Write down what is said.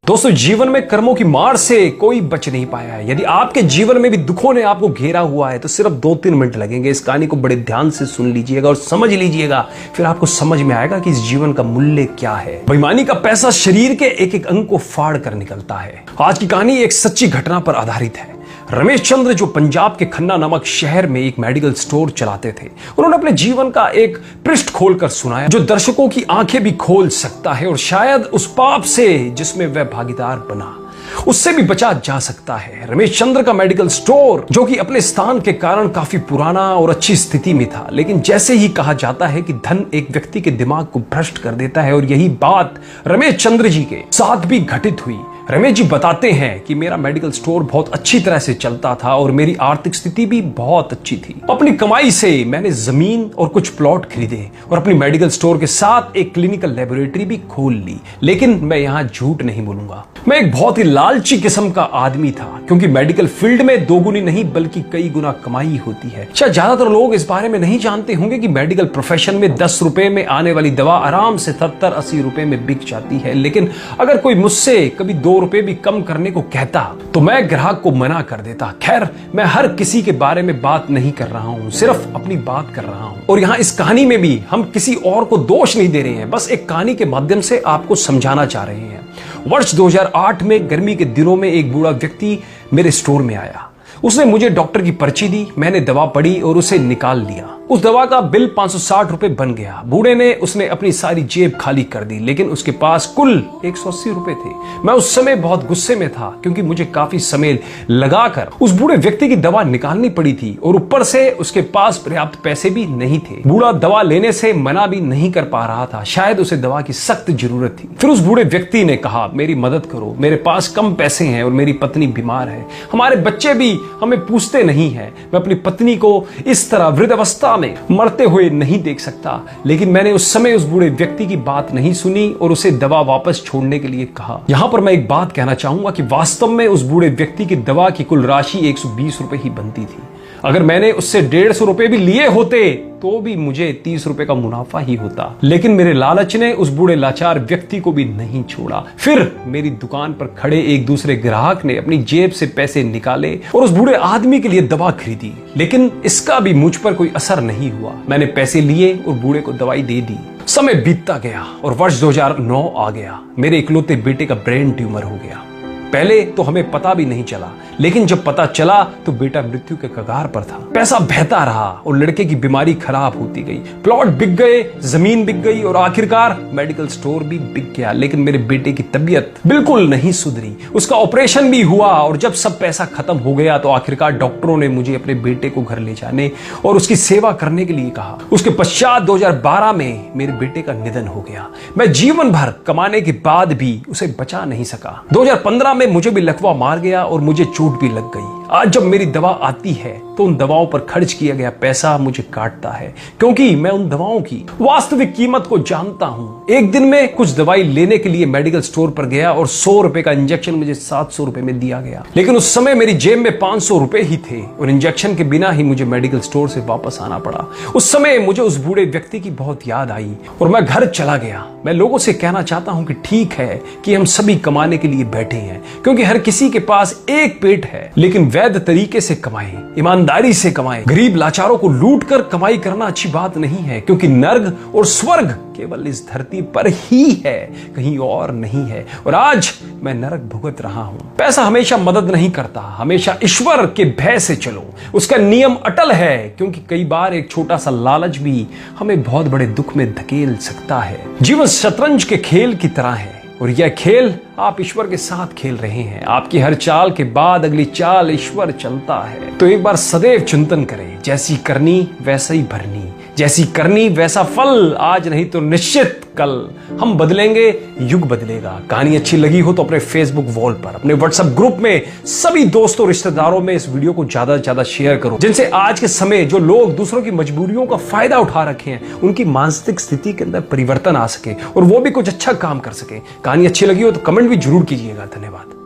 दोस्तों, जीवन में कर्मों की मार से कोई बच नहीं पाया है। यदि आपके जीवन में भी दुखों ने आपको घेरा हुआ है तो सिर्फ 2-3 मिनट लगेंगे। इस कहानी को बड़े ध्यान से सुन लीजिएगा और समझ लीजिएगा, फिर आपको समझ में आएगा कि इस जीवन का मूल्य क्या है। बेईमानी का पैसा शरीर के एक एक अंग को फाड़ कर निकलता है। आज की कहानी एक सच्ची घटना पर आधारित है। रमेश चंद्र, जो पंजाब के खन्ना नामक शहर में एक मेडिकल स्टोर चलाते थे, उन्होंने अपने जीवन का एक पृष्ठ खोलकर सुनाया जो दर्शकों की आंखें भी खोल सकता है और शायद उस पाप से जिसमें वह भागीदार बना उससे भी बचा जा सकता है। रमेश चंद्र का मेडिकल स्टोर, जो कि अपने स्थान के कारण काफी पुराना और अच्छी स्थिति में था, लेकिन जैसे ही कहा जाता है कि धन एक व्यक्ति के दिमाग को भ्रष्ट कर देता है, और यही बात रमेश चंद्र जी के साथ भी घटित हुई। रमेश जी बताते हैं कि मेरा मेडिकल स्टोर बहुत अच्छी तरह से चलता था और मेरी आर्थिक स्थिति भी बहुत अच्छी थी। अपनी कमाई से मैंने जमीन और कुछ प्लॉट खरीदे और अपनी मेडिकल स्टोर के साथ एक क्लिनिकल लेबोरेटरी भी खोल ली। लेकिन मैं यहाँ झूठ नहीं बोलूंगा, मैं एक बहुत ही लालची किस्म का आदमी था, क्योंकि मेडिकल फील्ड में दोगुनी नहीं बल्कि कई गुना कमाई होती है। शायद ज्यादातर लोग इस बारे में नहीं जानते होंगे कि मेडिकल प्रोफेशन में 10 रुपए में आने वाली दवा आराम से 70-80 रुपए में बिक जाती है। लेकिन अगर कोई मुझसे कभी 2 रुपए भी कम करने को कहता तो मैं ग्राहक को मना कर देता। खैर, मैं हर किसी के बारे में बात नहीं कर रहा हूं, सिर्फ अपनी बात कर रहा हूं। और यहां इस कहानी में भी हम किसी और को दोष नहीं दे रहे हैं, बस एक कहानी के माध्यम से आपको समझाना चाह रहे हैं। वर्ष 2008 में गर्मी के दिनों में एक बूढ़ा व्यक्ति मेरे स्टोर में आया। उसने मुझे डॉक्टर की पर्ची दी, मैंने दवा पढ़ी और उसे निकाल लिया। उस दवा का बिल 560 रुपए बन गया। बूढ़े ने उसने अपनी सारी जेब खाली कर दी, लेकिन उसके पास कुल 180 रुपए थे। मैं उस समय बहुत गुस्से में था, क्योंकि मुझे काफी समय लगाकर उस बूढ़े व्यक्ति की दवा निकालनी पड़ी थी और ऊपर से उसके पास पर्याप्त पैसे भी नहीं थे। बूढ़ा दवा लेने से मना भी नहीं कर पा रहा था, शायद उसे दवा की सख्त जरूरत थी। फिर उस बूढ़े व्यक्ति ने कहा, मेरी मदद करो, मेरे पास कम पैसे हैं और मेरी पत्नी बीमार है, हमारे बच्चे भी हमें पूछते नहीं है, मैं अपनी पत्नी को इस तरह वृद्धावस्था में मरते हुए नहीं देख सकता। लेकिन मैंने उस समय उस बूढ़े व्यक्ति की बात नहीं सुनी और उसे दवा वापस छोड़ने के लिए कहा। यहां पर मैं एक बात कहना चाहूंगा कि वास्तव में उस बूढ़े व्यक्ति की दवा की कुल राशि 120 रुपए ही बनती थी। अगर मैंने उससे 150 रुपए भी लिए होते तो भी मुझे 30 रुपए का मुनाफा ही होता। लेकिन मेरे लालच ने उस बूढ़े लाचार व्यक्ति को भी नहीं छोड़ा। फिर मेरी दुकान पर खड़े एक दूसरे ग्राहक ने अपनी जेब से पैसे निकाले और उस बूढ़े आदमी के लिए दवा खरीदी, लेकिन इसका भी मुझ पर कोई असर नहीं हुआ। मैंने पैसे लिए और बूढ़े को दवाई दे दी। समय बीतता गया और वर्ष 2009 आ गया। मेरे इकलौते बेटे का ब्रेन ट्यूमर हो गया। पहले तो हमें पता भी नहीं चला, लेकिन जब पता चला तो बेटा मृत्यु के कगार पर था। पैसा बहता रहा और लड़के की बीमारी खराब होती गई। प्लॉट बिक गए, जमीन बिक गई और आखिरकार मेडिकल स्टोर भी बिक गया। लेकिन मेरे बेटे की तबीयत बिल्कुल नहीं सुधरी। उसका ऑपरेशन भी हुआ और जब सब पैसा खत्म हो गया तो आखिरकार डॉक्टरों ने मुझे अपने बेटे को घर ले जाने और उसकी सेवा करने के लिए कहा। उसके पश्चात 2012 में मेरे बेटे का निधन हो गया। मैं जीवन भर कमाने के बाद भी उसे बचा नहीं सका। 2015 में मुझे भी लकवा मार गया और मुझे चोट भी लग गई। आज जब मेरी दवा आती है तो उन दवाओं पर खर्च किया गया पैसा मुझे काटता है, क्योंकि मैं उन दवाओं की वास्तविक कीमत को जानता हूं। एक दिन में कुछ दवाई लेने के लिए मेडिकल स्टोर पर गया और 100 रुपए का इंजेक्शन मुझे 700 रुपए में दिया गया। लेकिन उस समय मेरी जेब में 500 रुपए ही थे और इंजेक्शन के बिना ही मुझे मेडिकल स्टोर से वापस आना पड़ा। उस समय मुझे उस बूढ़े व्यक्ति की बहुत याद आई और मैं घर चला गया। मैं लोगों से कहना चाहता हूं कि ठीक है कि हम सभी कमाने के लिए बैठे हैं, क्योंकि हर किसी के पास एक पेट है, लेकिन वैध तरीके से कमाएं, ईमानदारी से कमाएं। गरीब लाचारों को लूट कर कमाई करना अच्छी बात नहीं है, क्योंकि नर्क और स्वर्ग केवल इस धरती पर ही है, कहीं और नहीं है। और आज मैं नरक भुगत रहा हूं। पैसा हमेशा मदद नहीं करता, हमेशा ईश्वर के भय से चलो, उसका नियम अटल है, क्योंकि कई बार एक छोटा सा लालच भी हमें बहुत बड़े दुख में धकेल सकता है। जीवन शतरंज के खेल की तरह है और यह खेल आप ईश्वर के साथ खेल रहे हैं। आपकी हर चाल के बाद अगली चाल ईश्वर चलता है। तो एक बार सदैव चिंतन करें, जैसी करनी वैसा ही भरनी, जैसी करनी वैसा फल, आज नहीं तो निश्चित कल। हम बदलेंगे, युग बदलेगा। कहानी अच्छी लगी हो तो अपने फेसबुक वॉल पर, अपने व्हाट्सएप ग्रुप में सभी दोस्तों रिश्तेदारों में इस वीडियो को ज्यादा से ज्यादा शेयर करो, जिनसे आज के समय जो लोग दूसरों की मजबूरियों का फायदा उठा रखे हैं उनकी मानसिक स्थिति के अंदर परिवर्तन आ सके और वो भी कुछ अच्छा काम कर सके। कहानी अच्छी लगी हो तो कमेंट भी जरूर कीजिएगा। धन्यवाद।